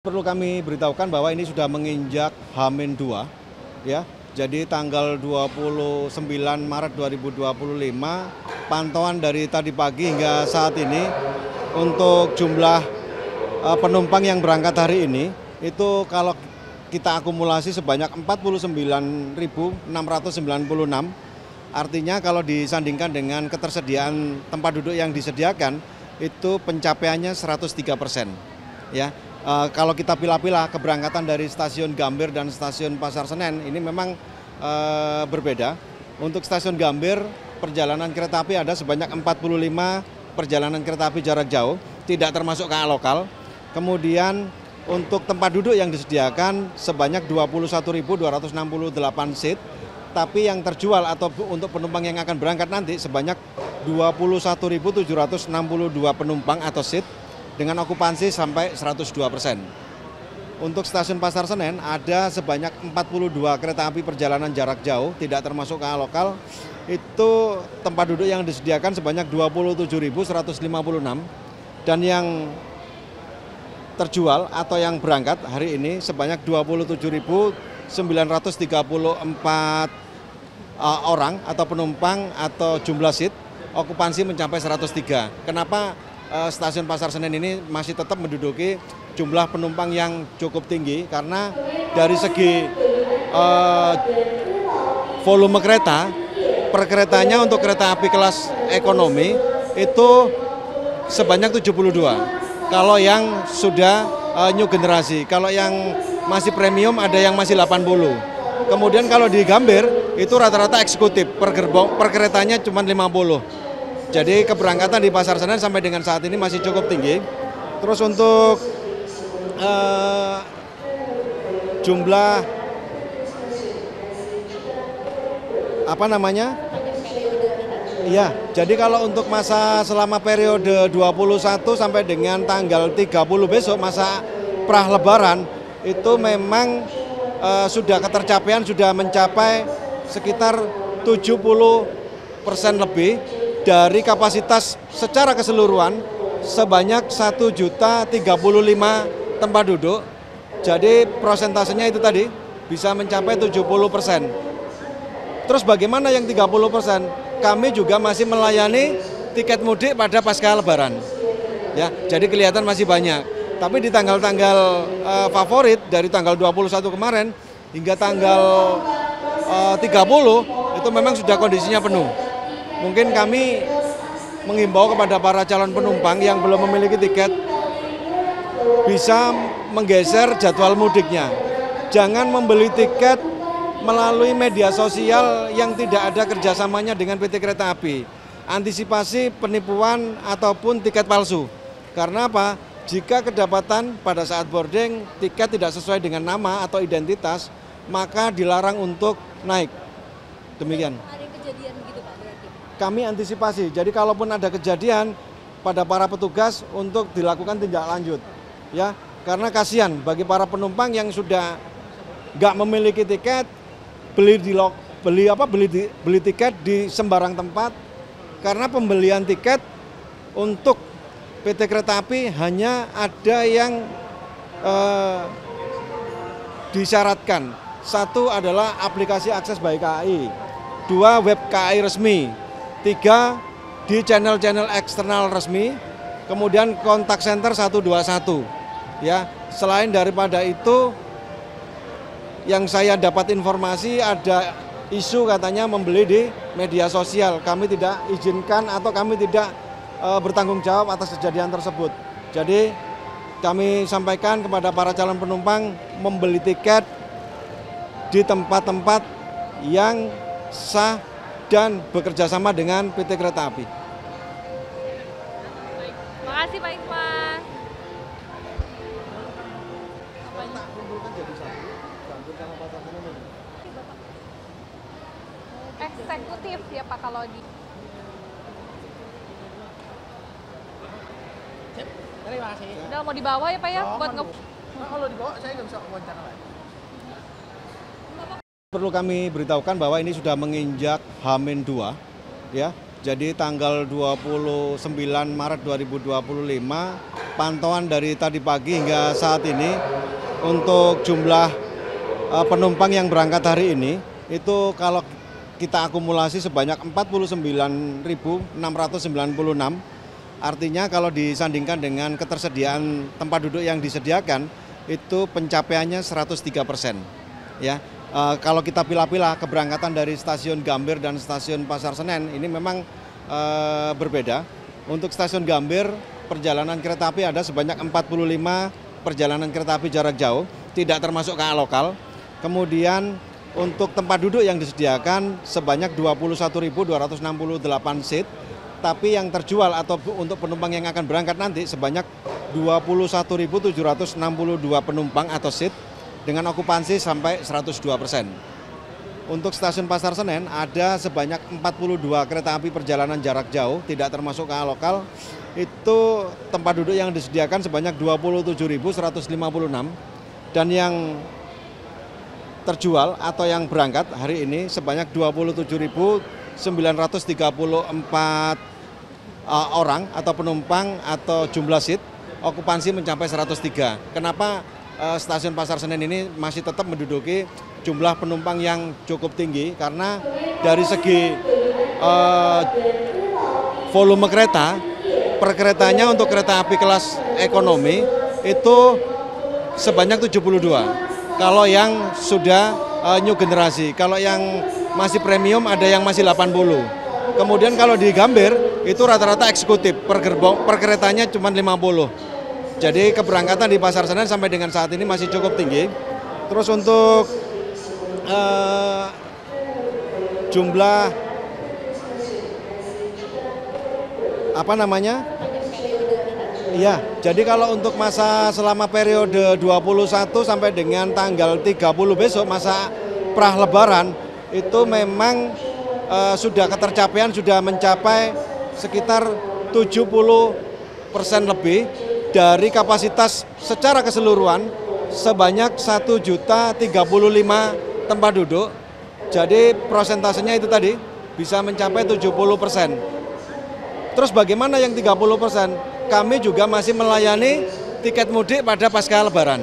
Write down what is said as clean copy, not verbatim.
Perlu kami beritahukan bahwa ini sudah menginjak H-2, ya. Jadi tanggal 29 Maret 2025, pantauan dari tadi pagi hingga saat ini untuk jumlah penumpang yang berangkat hari ini itu kalau kita akumulasi sebanyak 49.696. Artinya kalau disandingkan dengan ketersediaan tempat duduk yang disediakan itu pencapaiannya 103%, ya. Kalau kita pilah-pilah keberangkatan dari stasiun Gambir dan stasiun Pasar Senen ini memang berbeda. Untuk stasiun Gambir perjalanan kereta api ada sebanyak 45 perjalanan kereta api jarak jauh, tidak termasuk KA lokal. Kemudian untuk tempat duduk yang disediakan sebanyak 21.268 seat, tapi yang terjual atau untuk penumpang yang akan berangkat nanti sebanyak 21.762 penumpang atau seat, dengan okupansi sampai 102%. Untuk stasiun Pasar Senen ada sebanyak 42 kereta api perjalanan jarak jauh, tidak termasuk KA lokal. Itu tempat duduk yang disediakan sebanyak 27.156 dan yang terjual atau yang berangkat hari ini sebanyak 27.934 orang atau penumpang atau jumlah seat, okupansi mencapai 103. Kenapa stasiun Pasar Senen ini masih tetap menduduki jumlah penumpang yang cukup tinggi? Karena dari segi volume kereta, per keretanya untuk kereta api kelas ekonomi itu sebanyak 72. Kalau yang sudah new generasi, kalau yang masih premium ada yang masih 80. Kemudian kalau di Gambir itu rata-rata eksekutif, per keretanya cuma 50. Jadi keberangkatan di Pasar Senen sampai dengan saat ini masih cukup tinggi. Terus untuk jumlah Iya, jadi kalau untuk masa selama periode 21 sampai dengan tanggal 30 besok, masa pra lebaran itu memang sudah ketercapaian, sudah mencapai sekitar 70% lebih dari kapasitas secara keseluruhan sebanyak 1.035 tempat duduk. Jadi prosentasenya itu tadi bisa mencapai 70%. Terus bagaimana yang 30%? Kami juga masih melayani tiket mudik pada pasca lebaran. Ya, jadi kelihatan masih banyak. Tapi di tanggal-tanggal favorit dari tanggal 21 kemarin hingga tanggal 30 itu memang sudah kondisinya penuh. Mungkin kami menghimbau kepada para calon penumpang yang belum memiliki tiket bisa menggeser jadwal mudiknya. Jangan membeli tiket melalui media sosial yang tidak ada kerjasamanya dengan PT Kereta Api. Antisipasi penipuan ataupun tiket palsu. Karena apa? Jika kedapatan pada saat boarding tiket tidak sesuai dengan nama atau identitas, maka dilarang untuk naik. Demikian. Kami antisipasi, jadi kalaupun ada kejadian pada para petugas untuk dilakukan tindak lanjut, ya, karena kasihan bagi para penumpang yang sudah nggak memiliki tiket, beli tiket di sembarang tempat, karena pembelian tiket untuk PT Kereta Api hanya ada yang disyaratkan. Satu adalah aplikasi akses by KAI, dua web KAI resmi, tiga di channel-channel eksternal resmi, kemudian kontak center 121. Ya, selain daripada itu, yang saya dapat informasi ada isu katanya membeli di media sosial. Kami tidak izinkan atau kami tidak bertanggung jawab atas kejadian tersebut. Jadi kami sampaikan kepada para calon penumpang membeli tiket di tempat-tempat yang sah dan bekerja sama dengan PT Kereta Api. Baik, makasih Pak Ikhwan. Eksekutif ya Pak kalau di. Terima kasih. Udah mau dibawa ya Pak ya buat Kalau dibawa saya nggak bisa wawancara lagi. Perlu kami beritahukan bahwa ini sudah menginjak H-2, ya. Jadi tanggal 29 Maret 2025, pantauan dari tadi pagi hingga saat ini untuk jumlah penumpang yang berangkat hari ini itu kalau kita akumulasi sebanyak 49.696. Artinya kalau disandingkan dengan ketersediaan tempat duduk yang disediakan itu pencapaiannya 103%. Ya. Kalau kita pilah-pilah keberangkatan dari stasiun Gambir dan stasiun Pasar Senen ini memang berbeda. Untuk stasiun Gambir perjalanan kereta api ada sebanyak 45 perjalanan kereta api jarak jauh, tidak termasuk KA lokal. Kemudian untuk tempat duduk yang disediakan sebanyak 21.268 seat, tapi yang terjual atau untuk penumpang yang akan berangkat nanti sebanyak 21.762 penumpang atau seat, dengan okupansi sampai 102%. Untuk stasiun Pasar Senen ada sebanyak 42 kereta api perjalanan jarak jauh, tidak termasuk KA lokal. Itu tempat duduk yang disediakan sebanyak 27.156 dan yang terjual atau yang berangkat hari ini sebanyak 27.934 orang atau penumpang atau jumlah seat, okupansi mencapai 103. Kenapa stasiun Pasar Senen ini masih tetap menduduki jumlah penumpang yang cukup tinggi? Karena dari segi volume kereta, per keretanya untuk kereta api kelas ekonomi itu sebanyak 72. Kalau yang sudah new generasi, kalau yang masih premium ada yang masih 80. Kemudian kalau di Gambir itu rata-rata eksekutif, per keretanya cuma 50. Jadi keberangkatan di Pasar Senen sampai dengan saat ini masih cukup tinggi. Terus untuk jumlah Iya, jadi kalau untuk masa selama periode 21 sampai dengan tanggal 30 besok masa pra lebaran itu memang sudah ketercapaian sudah mencapai sekitar 70% lebih dari kapasitas secara keseluruhan sebanyak 1.035 tempat duduk. Jadi prosentasenya itu tadi bisa mencapai 70%. Terus bagaimana yang 30%? Kami juga masih melayani tiket mudik pada pasca lebaran.